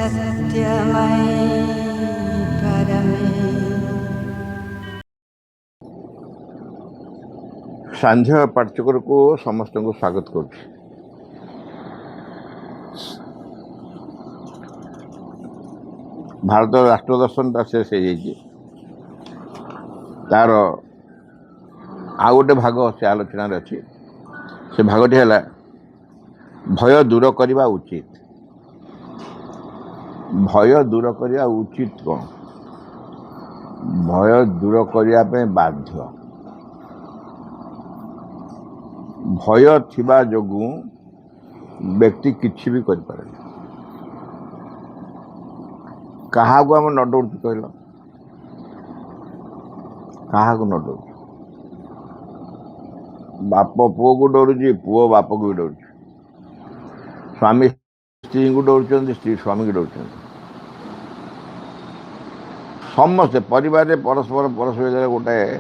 सत्यमयि परमे। सांध्य पाठचक्र को समस्त को स्वागत कर भारत राष्ट्र दर्शन शेष हो तार आ गोटे भाग से आलोचना अच्छी से भागटी है भय दूर करने उचित। भय दूर करने उचित कौन? भय दूर करने बाध्य। भय थिबा जोगु व्यक्ति किछि भी कर पारे। कहा को हम न डरुଛୁ कहल? कहा को न डरुଛୁ? बाप पुओ को डरुଛି, पुओ बाप को भी डरुଛି। स्वामी स्त्री को डरुଛନ୍ତି, स्त्री स्वामी को डरुଛନ୍ତି। समस्ते परिवार परस्पर परस्पर गोटे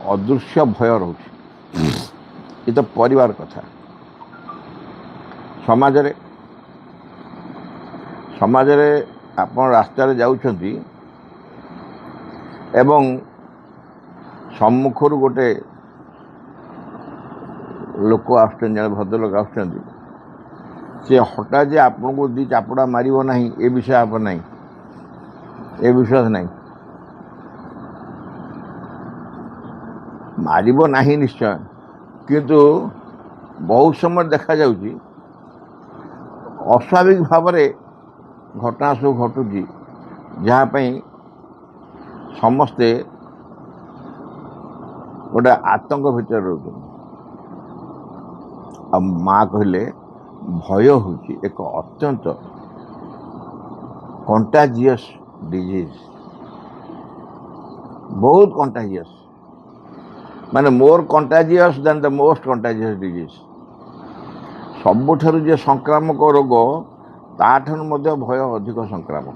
अदृश्य भय रोचे। ये तो परिवार कथा। समाज रे आपण रास्तार जाउछंती एवं सम्मुखर गोटे लोक आसुछन, जन भद्रलोक आसुछन, से हठात जे आपन को दी चापड़ा मारिबो नहीं ए विषय आप नहीं, ए विश्वास नहीं। मारिबो नहीं निश्चय, किंतु बहुत समय देखा जाउची अस्वाभाविक भाव में घटना सब घटुची, जहाँपाई समस्ते गोटे आतंक भितर रोक। माँ कहले भय होची एक अत्यंत कंटाजियस डिजीज, बहुत कंटाजियस, माने मोर contagious then the most contagious disease. सबुठारु जे संक्रामक रोग ताठन मध्य भय अधिक संक्रामक।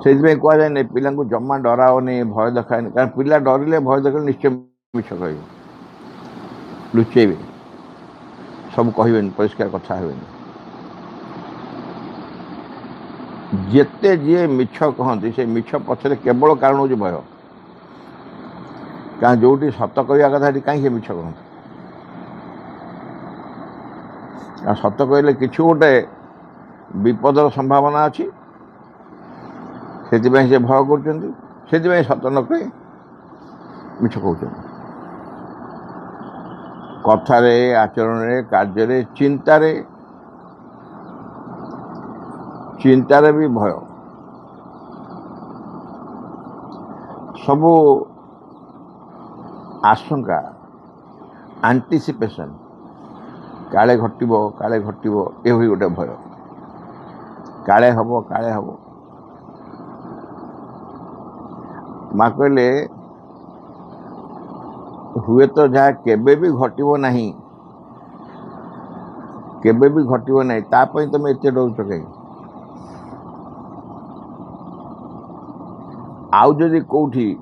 से कह जाए पिला जमा डराओनी, भय देखानी, कारण पिला डरिले भय देख निश्चय मिछ कह लुचेबे, सब कहे परिष्कार कथा हे। जेते जी मिछ कहती से मिछ पछरे केवल कारण हूँ भय। क्या जो सत कहवा कथा कहीं मिछ कहते? सत कहले कि गोटे विपदर संभावना अच्छी, से भय कर सत न कह मिछ कहते। कथारे, आचरण, कार्य, चिंतार भी भय। सबू आशंका, एंटीसिपेशन, काले घटब ये गोटे भय। काले हम माँ कहले हुए तो जहाँ केबे भी घटब नहीं, केबे भी घटब नहीं, तापई तुम एत डरुच कहीं? आउ जदि कौटी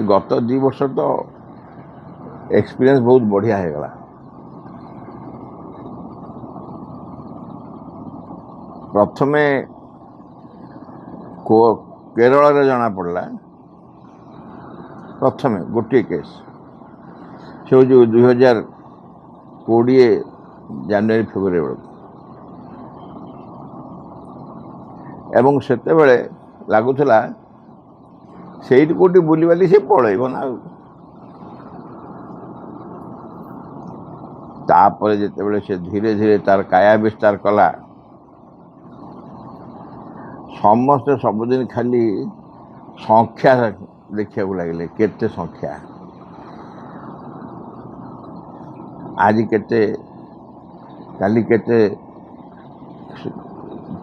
गत 2 वर्ष तो एक्सपीरियंस बहुत बढ़िया है गला। प्रथमे केरल रे जना पड़ला, प्रथमे गोटे केस से 2020 जनवरी फेब्रुआरी बेलू, एवं सेते बेले लगुला से कौटी बुलवाली से पलैब ना। तापर जिते से धीरे धीरे तार काया विस्तार कला, समस्ते सबुदिन खाली संख्या देखा लगे, केते संख्या, आज केते, काली केते,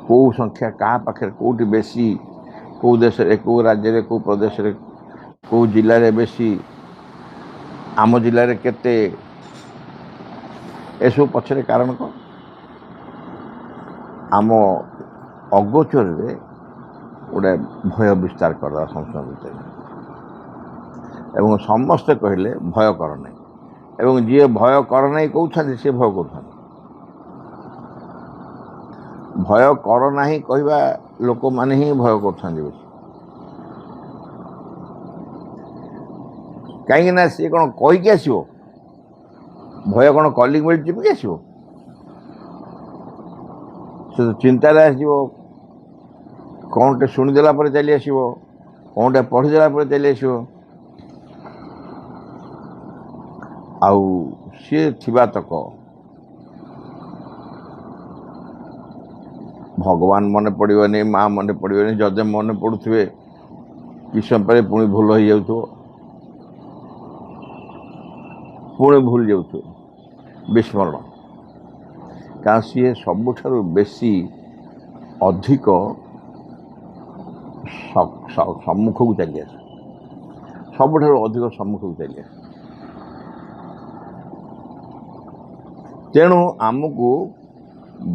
कौ संख्या क्या पाखे कौटी बेसी, कौ देश कौ राज्य कौ प्रदेश कौ जिले में बेसी, आम जिले में केते, एसब पछरे कारण कौन? आम अगोचर गोटे भय विस्तार करदा संसार भितर, समस्ते कहले भय कर नहीं, जी भय कर नहीं कहते सी भय कर। भय कर नाही कहवा लोक माने ही भय कर कहीं सी कौन कहीकि आसो भय कौन कलिंग बेल चिपिक आसो से चिंतार आसो कौनटे शुणीदेला चली आसो कौनटे पढ़ीदेला चली आसो आउ सी थिबा तक भगवान मन पड़े माँ मन पड़े जदे मन पड़ुवे कि समय पुणी भूल हो जाऊ पुणी भूल जाऊ विस्मरण कारण सी सबुठारु बेसी अधिक सम्मुख को चली आस सबुठारु अधिक सम्मुख को चली आस तेणु आमको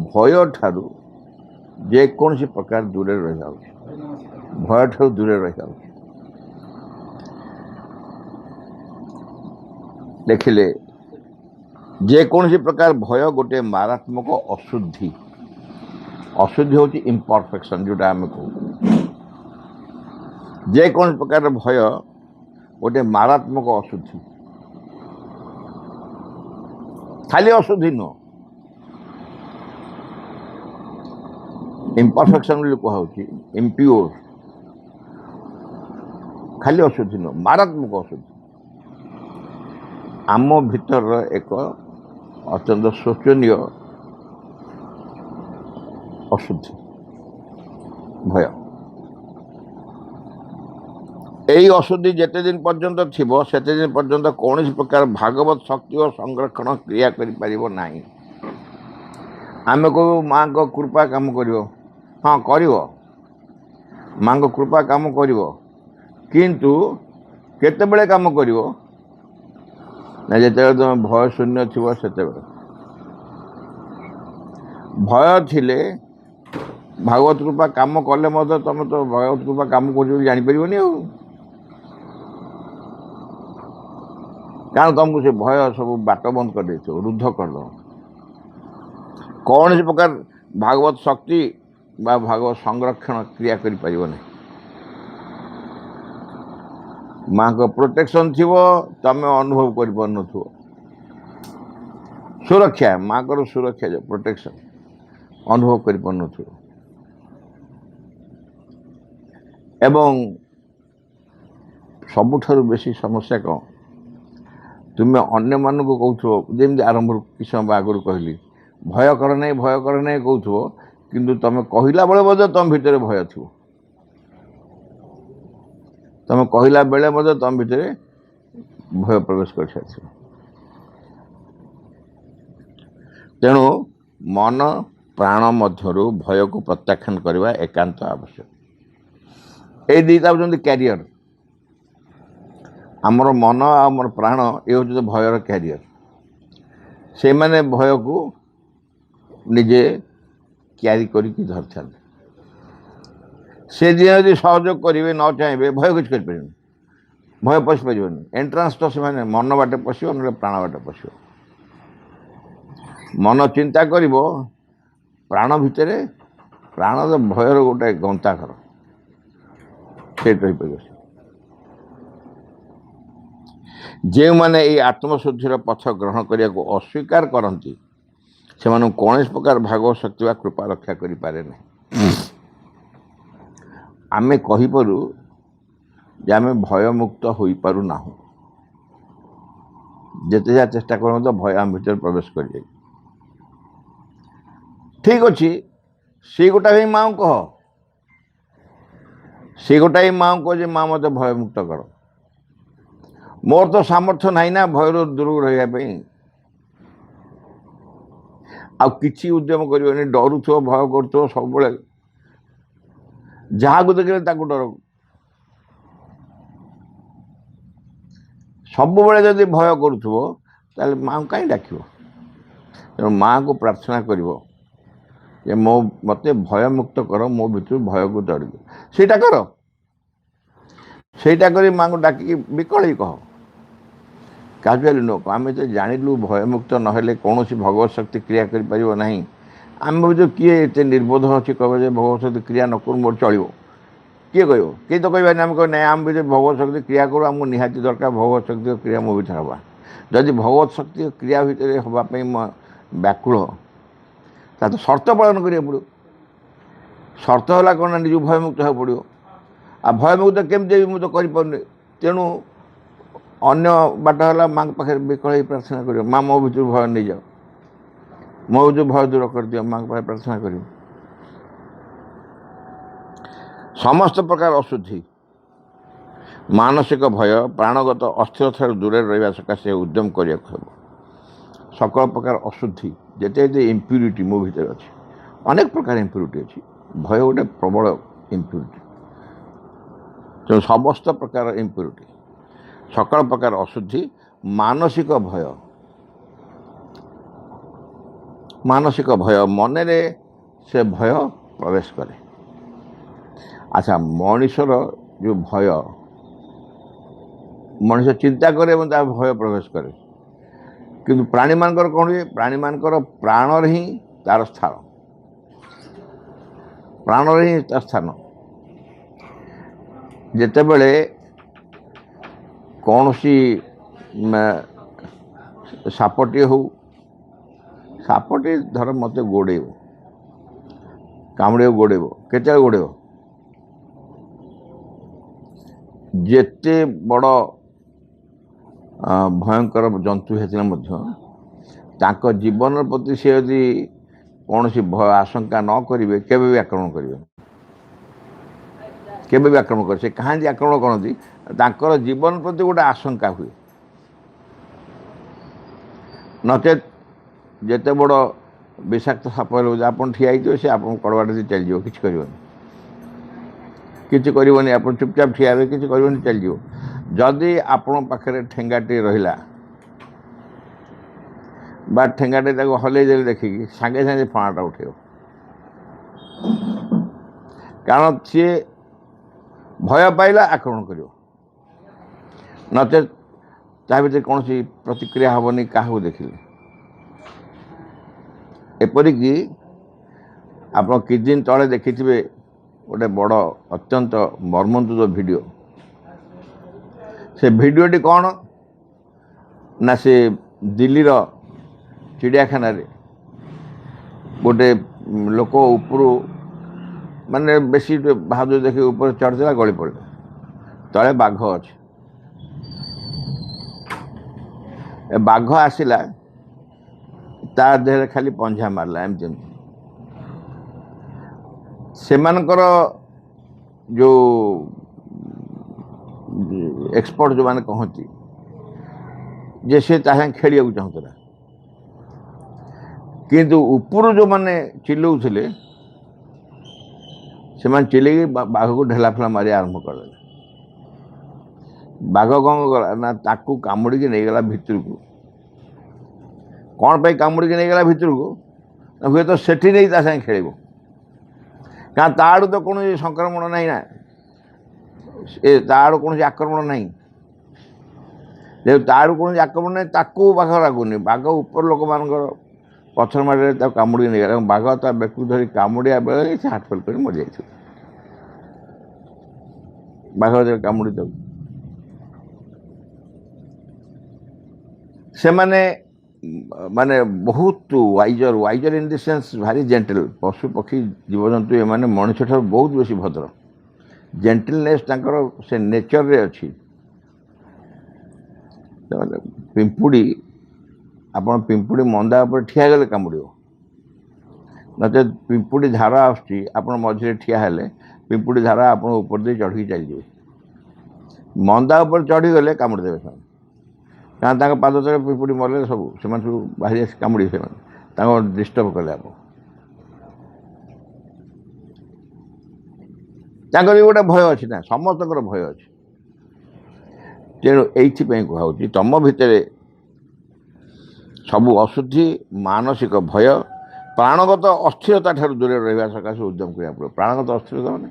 भय ठारू जेकोसी प्रकार दूरे रही जाऊँ भय ठारू दूरे रही जाऊँ देखिले जेकोसी प्रकार भय गोटे मारात्मक अशुद्धि अशुद्धि हूँ इम्परफेक्शन जोटा आम कहू जेकोसी प्रकार भय गोटे मारात्मक अशुद्धि खाली अशुद्धि नुह इम्परफेक्शन कहुच्छी इम्प्योर खाली अशुद्धि नुह मारात्मक अशुद्धि आम भीतर एक अत्यंत शोचनीय अशुद्धि भय यही अशुद्धि जिते दिन पर्यंत थिबो सेते दिन पर्यंत कौन प्रकार भागवत शक्ति और संरक्षण क्रिया करिपारिबो नाही आमे को माँ को कृपा काम करिवो हाँ करिवो माँ को कृपा काम करिवो किंतु केतेबेले काम करिवो ना जिते तुम भय शून्य थी से भय थिले भागवत कृपा काम कले तुम तो भागवत कृपा काम कर जापर कारण तुमको से भय सब बाट बंद कर देते रुद्ध कर दो कौन प्रकार भागवत शक्ति बा भागवत संरक्षण क्रिया करि परिबो नहीं माँ को प्रोटेक्शन थी तमें अनुभव कर पार सुरक्षा माँ को सुरक्षा जो प्रोटेक्शन अनुभव कर पार एवं सबुठारु बेसी समस्या कौन तुम्हें अन्य मान को कहथो जमी आरंभ कि समय आगुरी कहली भय कर नहीं कहथो किंतु तुम कहला बेले बोध तुम भितर भय थी तुम कहला बेले बोध तुम भितर भय प्रवेश कर सारी तेणु मन प्राण मध्यरु भय को प्रत्याख्यान करवा एकांत आवश्यक ये दुईटा होती क्यारियर आमर मन आमर प्राण ये हूँ भयर क्यारियर से मैंने भय को निजे क्यारी करके धरता से दिन यदि सहयोग करेंगे न चाहिए भय किसी कर भय पशि पार एंट्रांस तो से मन बाटे पशो ना प्राण बाटे पशो मन चिंता कर प्राण भितर प्राण तो भयर गोटे गंताघर से रहीपर जो मैंने ये आत्मशुद्धि पथ ग्रहण करने को अस्वीकार करती से कौन प्रकार भागवत शक्ति व कृपा रक्षा करें ना आमे कहीपरू जे आमे भय मुक्त हो पारू ना जिते जा चेष्टा कर तो भय आम भीतर प्रवेश कर जाए ठीक अच्छे से गोटा ही माँ कह से गोटा ही माँ कह जे माँ मत भय मुक्त कर मोर तो सामर्थ्य ना ना भय दूर रही आ किसी उद्यम कर डरुथ भय कर सब जहाँ को देखिए डर सब बेले जब भय करुव माँ कहीं डाक तेणु माँ को प्रार्थना कर मो मत भय मुक्त कर मो भर भय को तड़ सेटा कर सेटा कर माँ को डाक विकल कह काजुआली नुह आम तो जानलु भय मुक्त ना कौन भगवत शक्ति क्रिया कर पार ना आम भाव किए एते निर्बोध अच्छी कह भगवत शक्ति क्रिया न कर मोर चलो किए कह किए तो कह आम कह ना आम भी भगवत शक्ति क्रिया करूँ आमको निहाती दरकार भगवत शक्ति क्रिया मो भर हवा जदि भगवत शक्ति क्रिया भितर हाँपाई व्याकुल तो शर्त पालन करा पड़ो शर्त है कौन निज भयमुक्त हो पड़ो आ भयमुक्त केमती मुझे करें तेणु अन्य बाट है माँ पाखे विकल प्रार्थना कर माँ मो भर भय नहीं जाओ मो जो भय दूर कर दियो माँ पाखे प्रार्थना कर समस्त प्रकार अशुद्धि मानसिक भय प्राणगत अस्थिरतार दूर रहा सकाशे उद्यम करने सकल प्रकार अशुद्धि जिते जिते इम्प्यूरिटी मो भर अच्छी अनेक प्रकार इम्प्यूरिटी अच्छी भय गोटे प्रबल इम्प्यूरिटी तो समस्त प्रकार इम्प्यूरिटी सकल प्रकार अशुद्धि मानसिक भय मन से भय प्रवेश करे। अच्छा मनुष्यर जो भय मनुष्य चिंता करे भय प्रवेश करे किंतु प्राणी मानकर कौन हुए प्राणी मानकर प्राण ही तार स्थान प्राण ही तार स्थान जिते बड़े कौन सी सापटे हो सापटे धर मत गोड़ेब कामुड़ गोड़ेब केते गोड़ेब जेते बड़ भयंकर जंतु होता जीवन प्रति से यदि कौन सी भय आशंका न करेंगे केवे भी आक्रमण करेंगे केवे भी आक्रमण कर कहाँ आक्रमण करती जीवन प्रति गोटे आशंका हुए नचेत जिते बड़ विषाक्त साप आप ठिया से आप कड़बाट चल जाओ कि किसी करनी आप चुपचाप ठिया हुए किसी करनी चल जाओ जदि आपण पाखे ठेंगाटे रहा बा ठेंगाटे हल्ई दे देखिकी सागे सागे फणाटा उठे कारण सी भय पाइला आक्रमण कर नचे भर कौन सी प्रतिक्रिया हेनी क्या देखिले एपरिक आप कि दिन तले देखि गोटे बड़ अत्यंत मर्मन्तुद वीडियो से वीडियोटी कौन ना से दिल्ली चिड़ियाखाना रे गोटे लोक उपरू माने बेसी भाज देखिए ऊपर चढ़ा गली पड़े तले बाघ अच्छे बाघ आसला ता देह खाली पंझा मारला एमती सेमानकर जो एक्सपर्ट जो माने कहती जे से खेलिया चाहूला किंतु ऊपर जो माने चिल्लौले से चिल्ले बाघ को ढेला फेला मारी आरंभ कर बाघ कौन गला ना ताकू कामुड़ी नहीं गला भितर को कौन पे कामुड़ी नहीं गला भितर को हुए तो सेठी नहीं ता संगे खेल क्या ताड़ू तो कौन संक्रमण नहीं ना ताड़ कौन आक्रमण नहीं जब ताड़ू कौन आक्रमण नहीं ताकू बाघ लगुनि बाघ ऊपर लोक मान पथर मारे कामुड़ी नहीं गला बाघ ता बेकू धरी कामुड़िया बेले से हाथ फेल कर मर जाए बाघ कामुड़ी तक से माने बहुत वाइजर इन द सेंस भारी जेंटल पशु पक्षी जीवजंतु ये माने मनुष्य ठार बहुत बेसी भद्र जेंटलनेस से नेचर रे अच्छी पिंपुड़ी आपण पिंपुड़ी मंदा पर ठिया गले कामुड़ो नचे पिंपुड़ी धारा आसुची आपण मझे ठिया हेले पिंपुड़ी धारा आपण ऊपर दे चढ़ी चल जाए मंदा ऊपर चढ़ी गले कामुड़ी देवे सब क्या पाद तले पिंपुड़ी मरले सब से सब बाहरी आस कामुड़ी से डिस्टर्ब कले आप गोटे भय अच्छी ना समस्त भय अच्छी तेणु ये कहूँ तुम भितर सबू अशुद्धि मानसिक भय प्राणगत अस्थिरता ठार दूर रहा सकाशे उद्यम करा पड़े प्राणगत अस्थिरता माने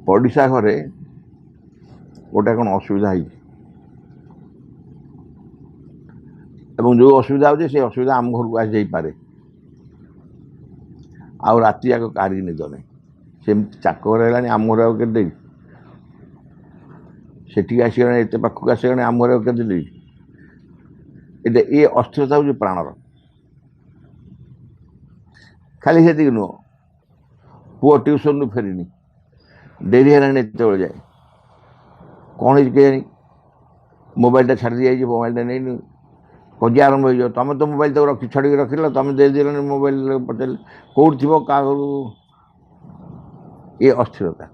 पड़िशा घरे गोटे कौन असुविधा जो असुविधा होती से असुविधा आम घर को आसपे ଆଉ ରାତି ଯାକ କାହାରିକି ନିଦ ନାହିଁ। ସେମିତି ଚାକର ହେଲାଣି, ଆମ ଘରେ ଆଉ କେତେ ଦେଇଛି? ସେଠିକି ଆସିଗଲାଣି, ଏତେ ପାଖକୁ ଆସିଗଲାଣି, ଆମ ଘରେ ଆଉ କେତେ ଦେଇଛି? ଏଇଟା ଏ ଅସ୍ଥିରତା ହେଉଛି ପ୍ରାଣର। ଖାଲି ସେତିକି ନୁହଁ, ପୁଅ ଟ୍ୟୁସନରୁ ଫେରିନି, ଡେରି ହେଲାଣି, ଏତେବେଳେ ଯାଏ କ'ଣ ହେଇଛି କେଜାଣି, ମୋବାଇଲଟା ଛାଡ଼ି ଦିଆଯାଇଛି, ମୋବାଇଲଟା ନେଇନି, ଖୋଜିଆ ଆରମ୍ଭ ହେଇଯିବ। ତମେ ତ ମୋବାଇଲ ତାକୁ ଛାଡ଼ିକି ରଖିଲ, ତମେ ଦେଇଦେଲନି ମୋବାଇଲ, ପଚାରିଲେ କେଉଁଠି ଥିବ, କାହା ଘରୁ? ଏ ଅସ୍ଥିରତା।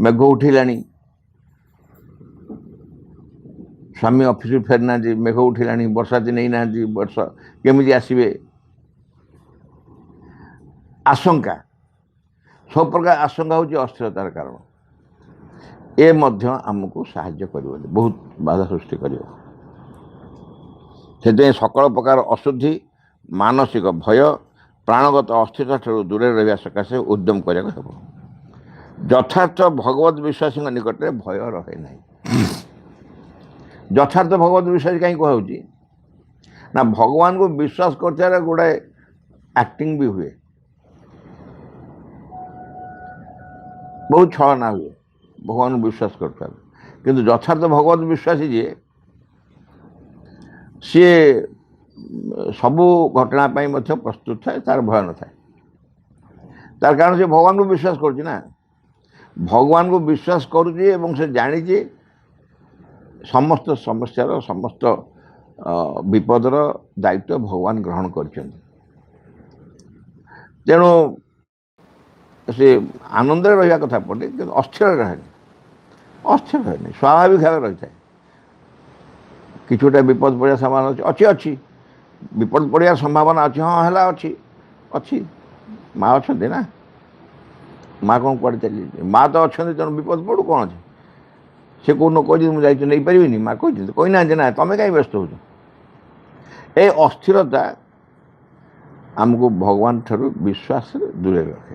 ମେଘ ଉଠିଲାଣି, ସ୍ୱାମୀ ଅଫିସରୁ ଫେରିନାହାନ୍ତି, ମେଘ ଉଠିଲାଣି, ବର୍ଷାତି ନେଇନାହାନ୍ତି, ବର୍ଷା କେମିତି ଆସିବେ, ଆଶଙ୍କା, ସବୁ ପ୍ରକାର ଆଶଙ୍କା ହେଉଛି ଅସ୍ଥିରତାର କାରଣ। ଏ ମଧ୍ୟ ଆମକୁ ସାହାଯ୍ୟ କରିବନି, ବହୁତ ବାଧା ସୃଷ୍ଟି କରିବ। ସେଥିପାଇଁ ସକଳ ପ୍ରକାର ଅଶୁଦ୍ଧି, ମାନସିକ ଭୟ, ପ୍ରାଣଗତ ଅସ୍ଥିରତା ଠାରୁ ଦୂରରେ ରହିବା ସକାଶେ ଉଦ୍ୟମ କରିବାକୁ ହେବ। ଯଥାର୍ଥ ଭଗବତ ବିଶ୍ୱାସୀଙ୍କ ନିକଟରେ ଭୟ ରହେ ନାହିଁ। ଯଥାର୍ଥ ଭଗବତ ବିଶ୍ୱାସୀ କାହିଁକି କୁହାହେଉଛି ନା, ଭଗବାନଙ୍କୁ ବିଶ୍ୱାସ କରୁଥିବାର ଗୁଡ଼ାଏ ଆକ୍ଟିଂ ବି ହୁଏ, ବହୁତ ଛଳନା ହୁଏ ଭଗବାନଙ୍କୁ ବିଶ୍ୱାସ କରୁଥିବାର। କିନ୍ତୁ ଯଥାର୍ଥ ଭଗବତ ବିଶ୍ୱାସୀ ଯିଏ, ସିଏ ସବୁ ଘଟଣା ପାଇଁ ମଧ୍ୟ ପ୍ରସ୍ତୁତ ଥାଏ, ତାର ଭୟ ନଥାଏ। ତାର କାରଣ ସେ ଭଗବାନଙ୍କୁ ବିଶ୍ୱାସ କରୁଛି ନା, ଭଗବାନଙ୍କୁ ବିଶ୍ୱାସ କରୁଛି ଏବଂ ସେ ଜାଣିଛି ସମସ୍ତ ସମସ୍ୟାର, ସମସ୍ତ ବିପଦର ଦାୟିତ୍ୱ ଭଗବାନ ଗ୍ରହଣ କରିଛନ୍ତି। ତେଣୁ ସେ ଆନନ୍ଦରେ ରହିବା କଥା ପଡ଼େ, କିନ୍ତୁ ଅସ୍ଥିର ରହେନି, ଅସ୍ଥିର ରହେନି, ସ୍ୱାଭାବିକ ଭାବେ ରହିଥାଏ। କିଛି ଗୋଟେ ବିପଦ ପଡ଼ିବାର ସମ୍ଭାବନା ଅଛି, ବିପଦ ପଡ଼ିବାର ସମ୍ଭାବନା ଅଛି, ହଁ ହେଲା, ଅଛି, ମା ଅଛନ୍ତି ନା, ମା କ'ଣ କୁଆଡ଼େ ଚାଲିଯାଇଛି? ମା ତ ଅଛନ୍ତି, ତେଣୁ ବିପଦ ପଡ଼ୁ କ'ଣ ଅଛି? ସେ କୋଉଦିନ କହିଛନ୍ତି ମୁଁ ଦାୟିତ୍ୱ ନେଇପାରିବିନି? ମା କହିଛନ୍ତି, କହିନାହାନ୍ତି ନା, ତମେ କାହିଁ ବ୍ୟସ୍ତ ହେଉଛ? ଏ ଅସ୍ଥିରତା ଆମକୁ ଭଗବାନ ଠାରୁ ବିଶ୍ୱାସରେ ଦୂରେଇ ରଖେ।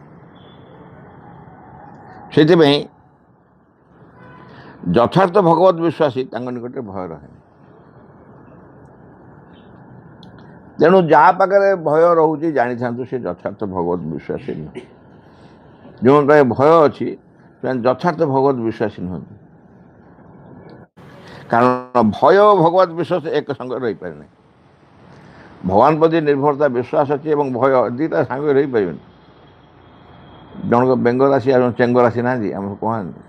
ସେଥିପାଇଁ ଯଥାର୍ଥ ଭଗବତ ବିଶ୍ୱାସୀ ତାଙ୍କ ନିକଟରେ ଭୟ ରହେନି। ତେଣୁ ଯାହା ପାଖରେ ଭୟ ରହୁଛି ଜାଣିଥାନ୍ତୁ ସେ ଯଥାର୍ଥ ଭଗବତ ବିଶ୍ୱାସୀ ନୁହେଁ। ଯେଉଁ ପାଖରେ ଭୟ ଅଛି ସେମାନେ ଯଥାର୍ଥ ଭଗବତ ବିଶ୍ୱାସୀ ନୁହନ୍ତି। କାରଣ ଭୟ ଓ ଭଗବତ ବିଶ୍ୱାସ ଏକ ସଙ୍ଗରେ ରହିପାରେ ନାହିଁ। ଭଗବାନ ପ୍ରତି ନିର୍ଭରତା ବିଶ୍ୱାସ ଅଛି ଏବଂ ଭୟ, ଦୁଇଟା ସାଙ୍ଗରେ ରହିପାରିବେନି। ଜଣକ ବେଙ୍ଗ ରାଶି ଆଉ ଚେଙ୍ଗ ରାଶି ନାହାନ୍ତି, ଆମର କହନ୍ତି,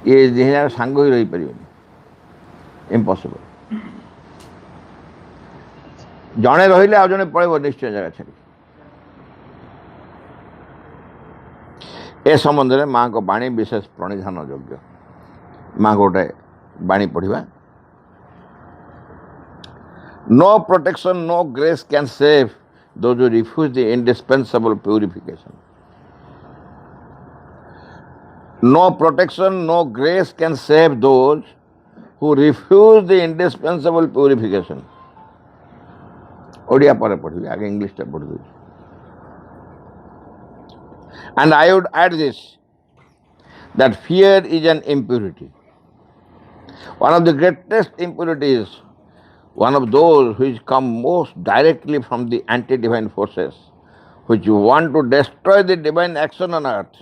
ଏ ଦୁହେଁ ସାଙ୍ଗ ହୋଇ ରହିପାରିବେନି, ଇମ୍ପସିବଲ୍। ଜଣେ ରହିଲେ ଆଉ ଜଣେ ପଳେଇବ ନିଶ୍ଚୟ ଜାଗା ଛାଡ଼ି। ଏ ସମ୍ବନ୍ଧରେ ମାଙ୍କ ବାଣୀ ବିଶେଷ ପ୍ରଣିଧାନ ଯୋଗ୍ୟ। ମାଙ୍କ ଗୋଟେ ବାଣୀ ପଢ଼ିବା। No protection, no grace can save those who refuse the indispensable purification. No protection, no grace can save those who refuse the indispensable purification. Odia ପରେ ପଢ଼ିବି, ଆଗେ ଇଂଲିଶଟା ପଢ଼ି ଦେଉଛି। And I would add this, that fear is an impurity. One of the greatest impurities, one of those which come most directly from the anti-divine forces, which want to destroy the divine action on earth.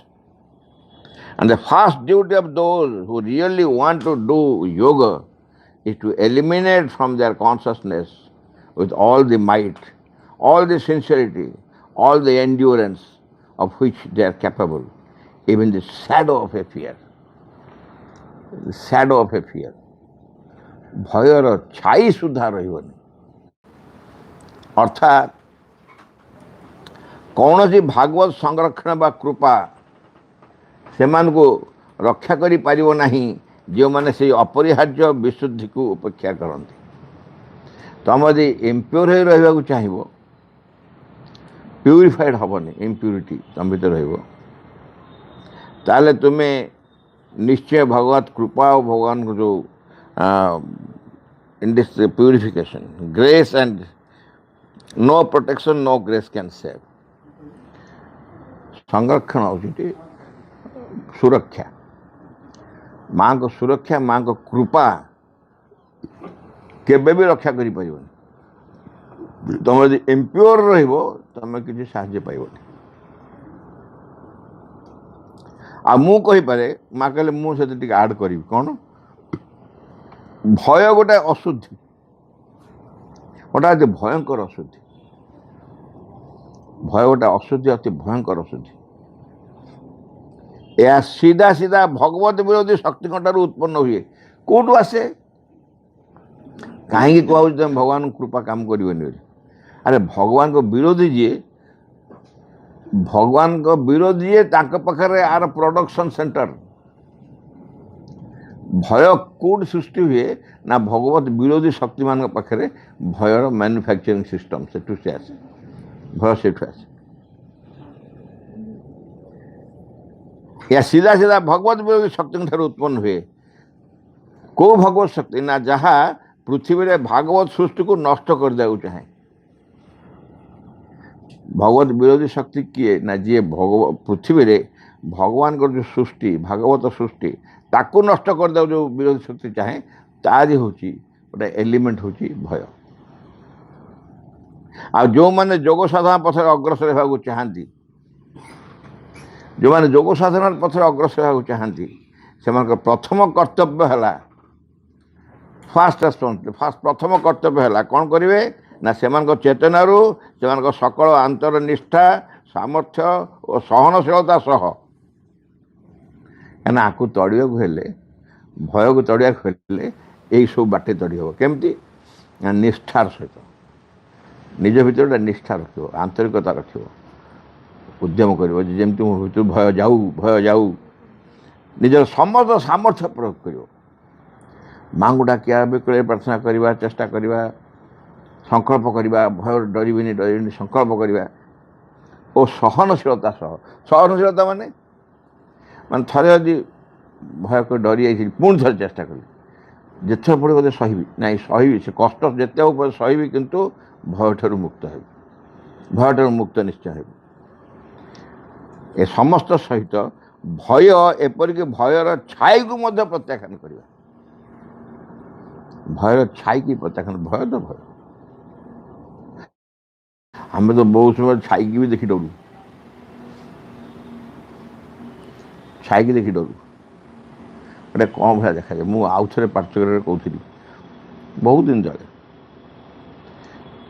And the first duty of those who really want to do yoga is to eliminate from their consciousness with all the might, all the sincerity, all the endurance of which they are capable, even the shadow of a fear. The shadow of a fear. ଭୟର ଛାଇ ସୁଦ୍ଧା ରହିବନି। ଅର୍ଥାତ୍ କୌଣସି ଭାଗବତ ସଂରକ୍ଷଣ ବା କୃପା ସେମାନଙ୍କୁ ରକ୍ଷା କରିପାରିବ ନାହିଁ ଯେଉଁମାନେ ସେଇ ଅପରିହାର୍ଯ୍ୟ ବିଶୁଦ୍ଧିକୁ ଉପେକ୍ଷା କରନ୍ତି। ତମେ ଯଦି ଇମ୍ପ୍ୟୁର ହୋଇ ରହିବାକୁ ଚାହିଁବ, ପ୍ୟୁରିଫାଏଡ଼ ହେବନି, ଇମ୍ପ୍ୟୁରିଟି ତମ ଭିତରେ ରହିବ, ତାହେଲେ ତୁମେ ନିଶ୍ଚୟ ଭଗବତ କୃପା ଓ ଭଗବାନଙ୍କୁ ଯେଉଁ in this purification, grace and no protection, no grace can save. ସଂରକ୍ଷଣ ହେଉଛି ସୁରକ୍ଷା, ମାଙ୍କ ସୁରକ୍ଷା, ମାଙ୍କ କୃପା କେବେ ବି ରକ୍ଷା କରିପାରିବନି। तुम यदि इम्प्योर रमें किसी साहाଯ୍य पाइबनी आ मु कहीपे माँ कहले मुझे आड करी कौन भय गोटे अशुद्धि गोटा अति भयंकर अशुद्धि भय गोटे अशुद्धि अति भयंकर अशुद्धि यह सीधा सीधा भगवत विरोधी शक्ति उत्पन्न हुए कौटू आसे कहीं कहूँ तुम भगवान कृपा काम कर अरे भगवान को विरोधी जी भगवान को विरोधी जी पाखे आर प्रोडक्शन सेंटर भय कौट सृष्टि हुए ना भगवत विरोधी शक्ति मान पाखे भयर मैन्युफैक्चरिंग सिस्टम से आसे भय से आसे या सीधा सीधा भगवत विरोधी शक्ति उत्पन्न हुए कौ भगवत शक्ति ना जहाँ पृथ्वी रे भागवत सृष्टि को नष्ट कर दिया चाहे भगवत विरोधी शक्ति किए ना जी पृथ्वी रे भगवान को जो सृष्टि भागवत सृष्टि ताकू नष्ट कर दिया जो विरोधी शक्ति चाहे तारी हूँ गोटे एलिमेंट हूँ भय आ जो मैंने जोग साधना पथर अग्रसर होगा चाहती जो मैंने जोग साधना पथर अग्रसर होगा चाहती से प्रथम कर्तव्य है फास्ट रेस्पॉन्स प्रथम कर्तव्य है कौन करेंगे ना से चेतनारू से सकल आंतरनिष्ठा सामर्थ्य और सहनशीलता सह क्या आपको तड़िया भय को तड़िया यही सब बाटे तड़ी हम केमती निष्ठार सहित निज भर निष्ठा रख आंतरिकता रख उद्यम कर भय जाऊ निजर समस्त सामर्थ्य प्रयोग कर माँ को डाकिया बिकल प्रार्थना करवा चेष्टा करवा संकल्प करवा भय डरबिनी संकल्प करवा और सहनशीलता सहनशीलता माने मान थे यदि भय को डरी आई पुणी थे चेष्टा करी जिते पड़े सही ना सही से कष्ट जिते सही किंतु भय ठार मुक्त है भय ठार मुक्त निश्चय है ए समस्त सहित भय एपरिक भयर छाई को प्रत्याख्यान करवा भयर छाई की प्रत्याख्यान भय तो भय हमें तो बहुत समय छाई की भी देखी डरू छाई की देखी डरू गोटे कौन भाया देखा जाए मुझे आउ थे पार्चक्य कहती बहुत दिन तले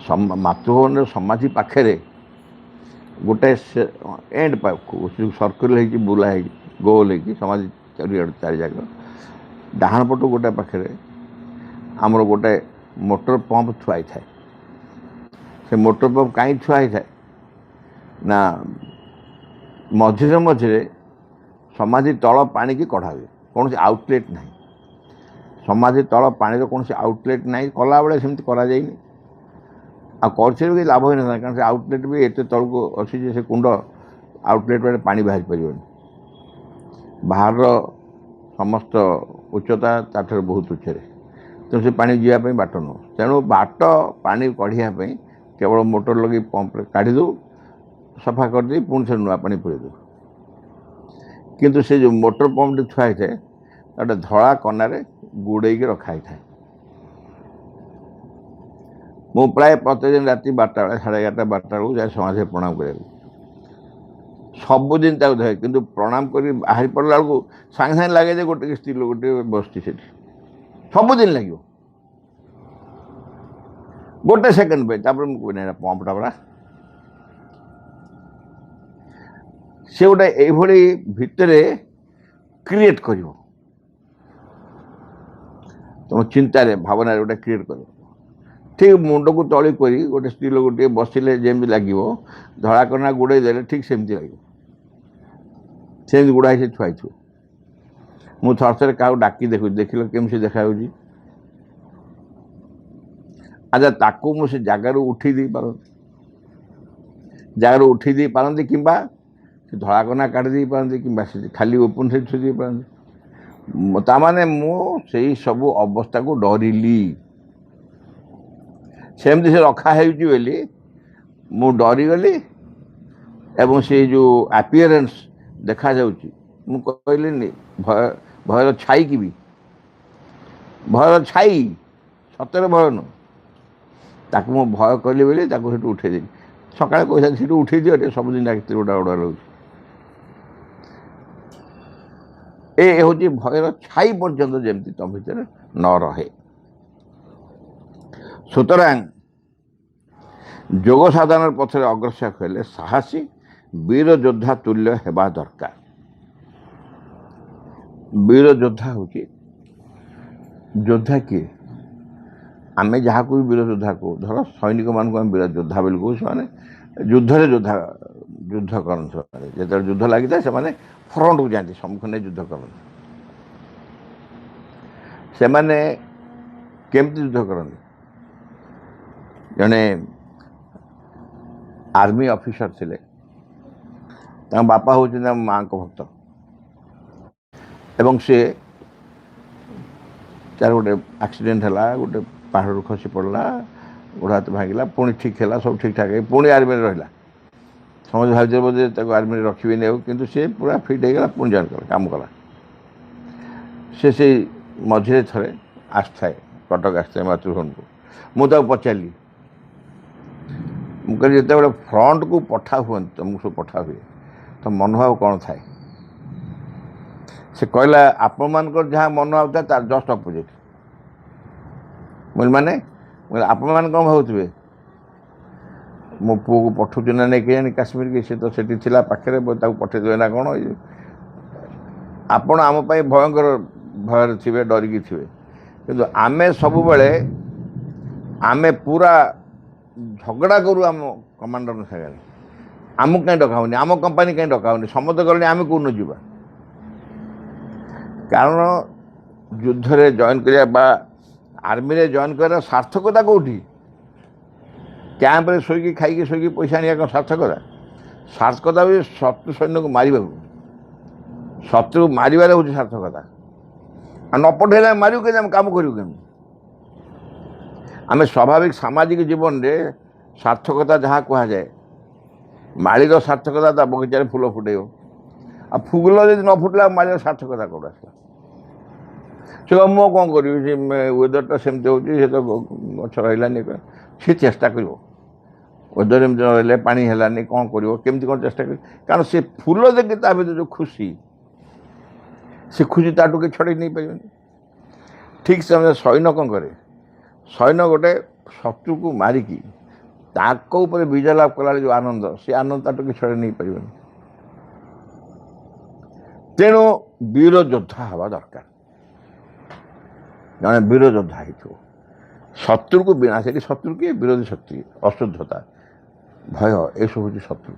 मातृभवन समाधि पाखे गोटे एंड पाक सर्कल बुला गोल हो समाधि चारि जाक डाहाण पटू गोटे पाखे आमर गोटे मोटर पंप थुआई थाए से मोटर पंप कहीं थुआई थाए ना मझे मझे समाधि तल पानी की कढ़ा हुए कौन से आउटलेट ना समाधि तल पानी कौन से आउटलेट ना कला बेले सेमती करा जाइनी आ भी लाभ ही ना कारण से आउटलेट भी एत तल को अच्छी से कुंड आउटलेट वाले पानी बाहर पार बाहर समस्त उच्चता ताठर बहुत उच्च तो से पानी जावाई बाट नु तेणु बाट पानी कढ़ियापी केवल मोटर लगे पंप काढ़ी दो सफा कर दे पुणी से नुआ पानी पुरे दो किंतु से जो मोटर पंप थुआई थाए गोटे धड़ा कनारे गुड़े रखाई थाए मु प्राय प्रतिदिन राति 12टा बेले 11:30 12टा बेलू जाए समाधि प्रणाम कर सबुदिन धे कि प्रणाम कर बाहरी पड़ा बेलू सांगे सांगे लगे गोटे स्त्री गोटे बसती से सबुदिन लगे गोटे सेकेंड पे मुझे पंपटा पड़ा से गोटे ये भितर क्रिएट कर तुम चिंतार भावना गोटे क्रिएट कर ठीक मुंड को तली कर गोटे स्त्री लोक टे बसिले जमी लगे धड़ा कना गुड़े देले ठीक सेमती लगे सेमती गुड़ाई से थुआई थो मु थर थर क्या डाकी देखु देखिल केमती देखा अच्छा ताकू मुझे जगार उठी दे पार जगार उठी दे पारती कि धड़ा कना काढ़ी पारती कि खाली ओपन से छुई पारती ताने मुझे सब अवस्था को डरिली सेमती से रखा है मु डरीगली एवं से जो अपीयरेंस देखा कहली भयर छाई की भी भयर छाई सतर भय नु ତାକୁ ମୁଁ ଭୟ କଲି ବୋଲି ତାକୁ ସେଠୁ ଉଠେଇ ଦେଲି। ସକାଳେ କହିଥାନ୍ତି ସେଠୁ ଉଠେଇ ଦିଅ ଟିକେ, ସବୁଦିନ ଡାକିଥିଲି ଉଡ଼ା ଉଡ଼ା ରହୁଛି। ଏ ହେଉଛି ଭୟର ଛାଇ ପର୍ଯ୍ୟନ୍ତ ଯେମିତି ତମ ଭିତରେ ନ ରହେ। ସୁତରାଂ ଯୋଗ ସାଧନାର ପଥରେ ଅଗ୍ରସର ହେଲେ ସାହସୀ ବୀର ଯୋଦ୍ଧା ତୁଲ୍ୟ ହେବା ଦରକାର। ବୀର ଯୋଦ୍ଧା ହେଉଛି ଯୋଦ୍ଧା କିଏ? ଆମେ ଯାହାକୁ ବି ବୀର ଯୋଦ୍ଧା କହୁ, ଧର ସୈନିକମାନଙ୍କୁ ଆମେ ବୀର ଯୋଦ୍ଧା ବୋଲି କହୁ, ସେମାନେ ଯୁଦ୍ଧରେ ଯୁଦ୍ଧ କରନ୍ତି। ସେମାନେ ଯେତେବେଳେ ଯୁଦ୍ଧ ଲାଗିଥାଏ ସେମାନେ ଫ୍ରଣ୍ଟକୁ ଯାଆନ୍ତି, ସମ୍ମୁଖୀନ ଯୁଦ୍ଧ କରନ୍ତି। ସେମାନେ କେମିତି ଯୁଦ୍ଧ କରନ୍ତି? ଜଣେ ଆର୍ମି ଅଫିସର ଥିଲେ, ତାଙ୍କ ବାପା ହେଉଛନ୍ତି ଆମ ମାଆଙ୍କ ଭକ୍ତ, ଏବଂ ସେ ତାର ଗୋଟେ ଆକ୍ସିଡେଣ୍ଟ ହେଲା, ଗୋଟେ ପାହାଡ଼ରୁ ଖସି ପଡ଼ିଲା, ଗୋଡ଼ ହାତ ଭାଙ୍ଗିଲା, ପୁଣି ଠିକ୍ ହେଲା, ସବୁ ଠିକ୍ ଠାକ୍ ହେଇ ପୁଣି ଆର୍ମିରେ ରହିଲା। ସମସ୍ତେ ଭାବିଥିଲେ ବୋଧେ ତାକୁ ଆର୍ମିରେ ରଖିବେନି ଆଉ, କିନ୍ତୁ ସେ ପୁରା ଫିଟ୍ ହେଇଗଲା, ପୁଣି ଜଏନ୍ କଲା, କାମ କଲା। ସେ ସେଇ ମଝିରେ ଥରେ ଆସିଥାଏ, କଟକ ଆସିଥାଏ ମାତୃଭୂମିକୁ। ମୁଁ ତାକୁ ପଚାରିଲି, ମୁଁ କହିଲି ଯେତେବେଳେ ଫ୍ରଣ୍ଟକୁ ପଠା ହୁଅନ୍ତି, ତମକୁ ସବୁ ପଠା ହୁଏ, ତ ମନୋଭାବ କ'ଣ ଥାଏ? ସେ କହିଲା ଆପଣମାନଙ୍କର ଯାହା ମନୋଭାବ ଥାଏ ତାର ଜଷ୍ଟ ଅପୋଜିଟ୍। ମାନେ ଆପଣମାନେ କ'ଣ ଭାବୁଥିବେ, ମୋ ପୁଅକୁ ପଠାଉଛି ନା ନେଇକି ଜାଣି କାଶ୍ମୀରକି, ସେ ତ ସେଠି ଥିଲା ପାଖରେ, ତାକୁ ପଠାଇଦେବେ ନା କ'ଣ? ଆପଣ ଆମ ପାଇଁ ଭୟଙ୍କର ଭୟରେ ଥିବେ, ଡରିକି ଥିବେ, କିନ୍ତୁ ଆମେ ସବୁବେଳେ ଆମେ ପୁରା ଝଗଡ଼ା କରୁ ଆମ କମାଣ୍ଡରଙ୍କ ସାଙ୍ଗରେ। ଆମକୁ କାହିଁ ଡକା ହେଉନି, ଆମ କମ୍ପାନୀ କାହିଁ ଡକା ହେଉନି, ସମସ୍ତେ ଗଲେଣି, ଆମେ କେଉଁଦିନ ଯିବା? କାରଣ ଯୁଦ୍ଧରେ ଜଏନ୍ କରିବା ବା ଆର୍ମିରେ ଜଏନ୍ କରିବାର ସାର୍ଥକତା କେଉଁଠି? କ୍ୟାମ୍ପରେ ଶୋଇକି ଖାଇକି ଶୋଇକି ପଇସା ଆଣିବା କ'ଣ ସାର୍ଥକତା? ସାର୍ଥକତା ହେଉଛି ଶତ୍ରୁ ସୈନ୍ୟକୁ ମାରିବାକୁ, ଶତ୍ରୁ ମାରିବାରେ ହେଉଛି ସାର୍ଥକତା। ଆଉ ନ ପଠାଇଲେ ଆମେ ମାରିବୁ କେମିତି, ଆମେ କାମ କରିବୁ କେମିତି? ଆମେ ସ୍ୱାଭାବିକ ସାମାଜିକ ଜୀବନରେ ସାର୍ଥକତା ଯାହା କୁହାଯାଏ, ମାଳିର ସାର୍ଥକତା ତା ବଗିଚାରେ ଫୁଲ ଫୁଟେଇବ, ଆଉ ଫୁଲ ଯଦି ନ ଫୁଟିଲା ମାଳିର ସାର୍ଥକତା କେଉଁଠୁ ଆସିଲା? ସେ ମୁଁ କ'ଣ କରିବି, ସେ ୱେଦରଟା ସେମିତି ହେଉଛି, ସେ ତ ଗଛ ରହିଲାନି, ସେ ଚେଷ୍ଟା କରିବ। ୱେଦର ଏମିତି ରହିଲେ, ପାଣି ହେଲାନି, କ'ଣ କରିବ, କେମିତି କ'ଣ ଚେଷ୍ଟା କରିବ? କାରଣ ସେ ଫୁଲ ଦେଖି ତା ଭିତରେ ଯେଉଁ ଖୁସି, ସେ ଖୁସି ତାଠୁ କିଛି ଛଡ଼େଇ ନେଇପାରିବନି। ଠିକ୍ ସମୟରେ ସୈନ୍ୟ କ'ଣ କରେ? ସୈନ୍ୟ ଗୋଟେ ଶତ୍ରୁକୁ ମାରିକି ତାଙ୍କ ଉପରେ ବିଜୟ ଲାଭ କଲାବେଳେ ଯେଉଁ ଆନନ୍ଦ, ସେ ଆନନ୍ଦ ତାଠୁ କିଛି ଛଡ଼େଇ ନେଇପାରିବନି। ତେଣୁ ବୀର ଯୋଦ୍ଧା ହେବା ଦରକାର। ଜଣେ ବୀର ଯୋଦ୍ଧା ହେଇଥିବ, ଶତ୍ରୁକୁ ବିନା, ସେଠି ଶତ୍ରୁ କିଏ? ବିରୋଧୀ ଶକ୍ତି, ଅଶୁଦ୍ଧତା, ଭୟ, ଏସବୁ ହେଉଛି ଶତ୍ରୁ।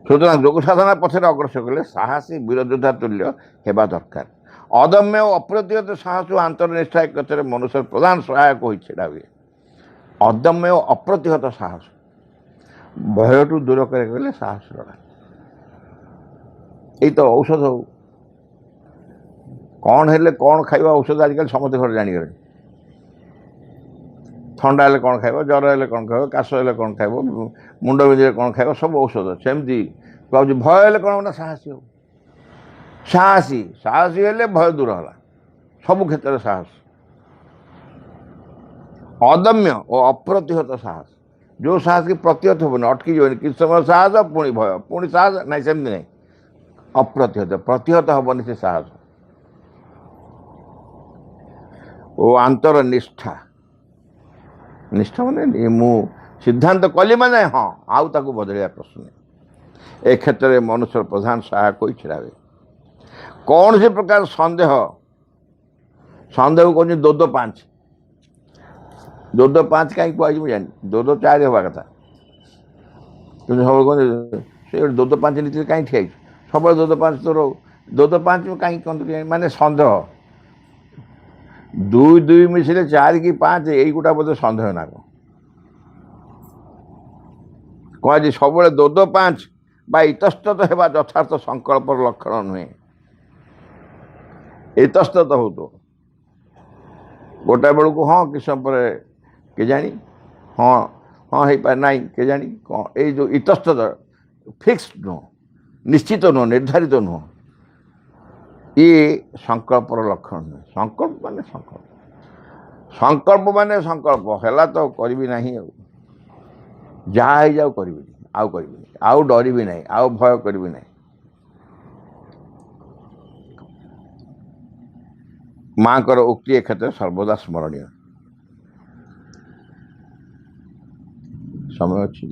ସୁତରାଂ ଯୋଗ ସାଧନା ପଛରେ ଅଗ୍ରସର କଲେ ସାହସୀ ବୀର ଯୋଦ୍ଧା ତୁଲ୍ୟ ହେବା ଦରକାର। ଅଦମ୍ୟ ଓ ଅପ୍ରତିହତ ସାହସ ଓ ଆନ୍ତର୍ନିଷ୍ଠା ଏକତ୍ରରେ ମନୁଷ୍ୟର ପ୍ରଧାନ ସହାୟକ ହୋଇ ଛିଡ଼ା ହୁଏ। ଅଦମ୍ୟ ଓ ଅପ୍ରତିହତ ସାହସ, ଭୟଠୁ ଦୂର କରି ଗଲେ ସାହସ ଲଢ଼ା। ଏଇ ତ ଔଷଧ। କ'ଣ ହେଲେ କ'ଣ ଖାଇବା ଔଷଧ ଆଜିକାଲି ସମସ୍ତେ ଘରେ ଜାଣିଗଲେଣି। ଥଣ୍ଡା ହେଲେ କ'ଣ ଖାଇବ, ଜ୍ୱର ହେଲେ କ'ଣ ଖାଇବ, କାଶ ହେଲେ କ'ଣ ଖାଇବ, ମୁଣ୍ଡ ବିନ୍ଧିଲେ କ'ଣ ଖାଇବ, ସବୁ ଔଷଧ। ସେମିତି କହୁଛି ଭୟ ହେଲେ କ'ଣ ହେବ ନା ସାହସୀ ହେବ। ସାହସୀ ହେଲେ ଭୟ ଦୂର ହେଲା, ସବୁ କ୍ଷେତ୍ରରେ ସାହସ। ଅଦମ୍ୟ ଓ ଅପ୍ରତିହତ ସାହସ, ଯେଉଁ ସାହସ କି ପ୍ରତିହତ ହେବନି, ଅଟକି ଯିବନି, କିଛି ସମୟ ସାହସ ପୁଣି ଭୟ, ପୁଣି ସାହସ, ନାହିଁ ସେମିତି ନାହିଁ। ଅପ୍ରତିହତ, ପ୍ରତିହତ ହେବନି ସେ ସାହସ। ଓ ଆନ୍ତର ନିଷ୍ଠା, ନିଷ୍ଠା ମାନେ ମୁଁ ସିଦ୍ଧାନ୍ତ କଲି ମାନେ ହଁ, ଆଉ ତାକୁ ବଦଳାଇବା ପ୍ରଶ୍ନ ନାହିଁ। ଏ କ୍ଷେତ୍ରରେ ମନୁଷ୍ୟର ପ୍ରଧାନ ସହାୟକ ହୋଇ ଛିଡ଼ା ହୁଏ। କୌଣସି ପ୍ରକାର ସନ୍ଦେହକୁ କହୁଛନ୍ତି ଦୋଦ ପାଞ୍ଚ। ଦୋଦ ପାଞ୍ଚ କାହିଁକି କୁହାଯାଇଛି ମୁଁ ଜାଣିନି, ଦୋଦ ଚାରି ହେବା କଥା, କିନ୍ତୁ ସବୁବେଳେ କୁହନ୍ତି ସେ ଗୋଟେ ଦୋଦ ପାଞ୍ଚ ନୀତିରେ କାହିଁକି ଠିଆ ହେଇଛି, ସବୁବେଳେ ଦୋଦ ପାଞ୍ଚ ତୋର, ଦୋଦ ପାଞ୍ଚ କାହିଁକି କହନ୍ତି, ମାନେ ସନ୍ଦେହ। 2 2 ମିଶିଲେ 4 କି 5, ଏଇଗୁଟା ବୋଧେ ସନ୍ଦେହ ନା କ'ଣ କୁହାଯାଇଛି। ସବୁବେଳେ ଦୋଦ ପାଞ୍ଚ ବା ଇତସ୍ତତ ହେବା ଯଥାର୍ଥ ସଂକଳ୍ପର ଲକ୍ଷଣ ନୁହେଁ। ଇତସ୍ତତ ହେଉଥିବ ଗୋଟାଏ ବେଳକୁ, ହଁ କିଛି ସମୟ ପରେ କେଜାଣି, ହଁ ହେଇପାରେ, ନାହିଁ କେଜାଣି କ'ଣ, ଏଇ ଯେଉଁ ଇତସ୍ତତ, ଫିକ୍ସଡ ନୁହଁ, ନିଶ୍ଚିତ ନୁହଁ, ନିର୍ଦ୍ଧାରିତ ନୁହଁ, ଇଏ ସଂକଳ୍ପର ଲକ୍ଷଣ ନୁହେଁ। ସଂକଳ୍ପ ମାନେ ସଂକଳ୍ପ, संकल्प माने संकल्प है तो करी ना जहाँ जाऊ करी आउ डरबी ना आउ भय करी ना माँ को उक्ति एक क्षेत्र सर्वदा स्मरणीय समय अच्छी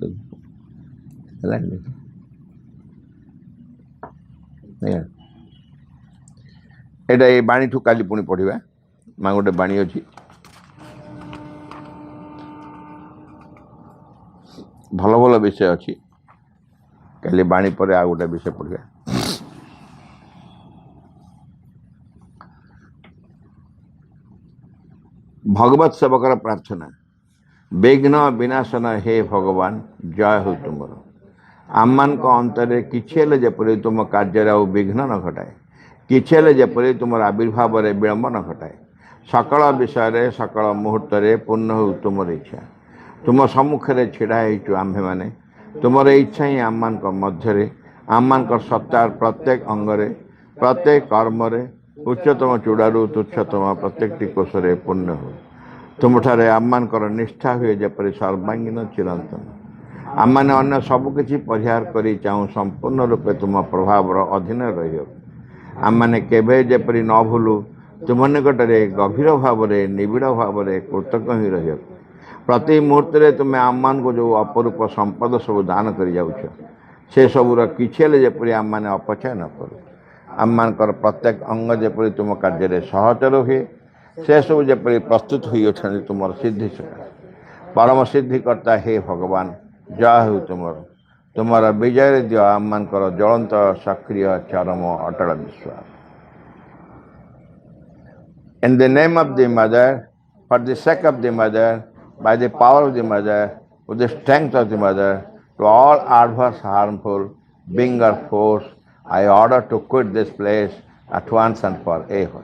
एटा ये बाणी ठू काली पुणी पढ़ा माँ गोटे बाणी अच्छी भल भल विषय अच्छी काली बाणी पर आ गोटे विषय पढ़ा भगवत सेवकर प्रार्थना विघ्न विनाशन हे भगवान जय हो तुमर आम मान अंतरे किसी जपरी तुम कार्य विघ्न न घटाए किसी जपरी तुम आविर्भाव विलंब न घटाए सकल विषय सकल मुहूर्त पूर्ण हो तुम इच्छा तुम सम्मुखें छिड़ा हो आम्भे मैंने तुमर इच्छा ही आम मान मध्य आम मान सत्तार प्रत्येक अंगरे प्रत्येक कर्म उच्चतम चूड़ारू तुच्छतम प्रत्येक कोशरे पूर्ण हो तुमठारे आममानकर निष्ठा हुए जपरी सर्वांगीन चिरंतन आम मैंने अन्य सबकि परिहार कर चाहूँ संपूर्ण रूपे तुम प्रभाव अधीन रही आम मैंने केवे जपरी न भूलु तुम निकटरे गभीर भाव निबिड़ भाव कृतज्ञ ही रही प्रति मुहूर्त तुम आम मान को जो अपरूप संपद सब दान कर जाऊछ से सबूर किसी जपरी आम मैंने अपचय न करूँ आम मानकर प्रत्येक अंग जपरी तुम कार्य सहचर हुए से सब जपरी प्रस्तुत हुई तुम सिद्धि परम सिद्धिकर्ता हे भगवान जय हो तुमर विजय दियो आम मानकर ज्वलंत सक्रिय चरम अटल विश्वास in the name of the mother for the sake of the mother by the power of the mother with the strength of the mother to all adverse harmful being or force I order to quit this place at once and forever.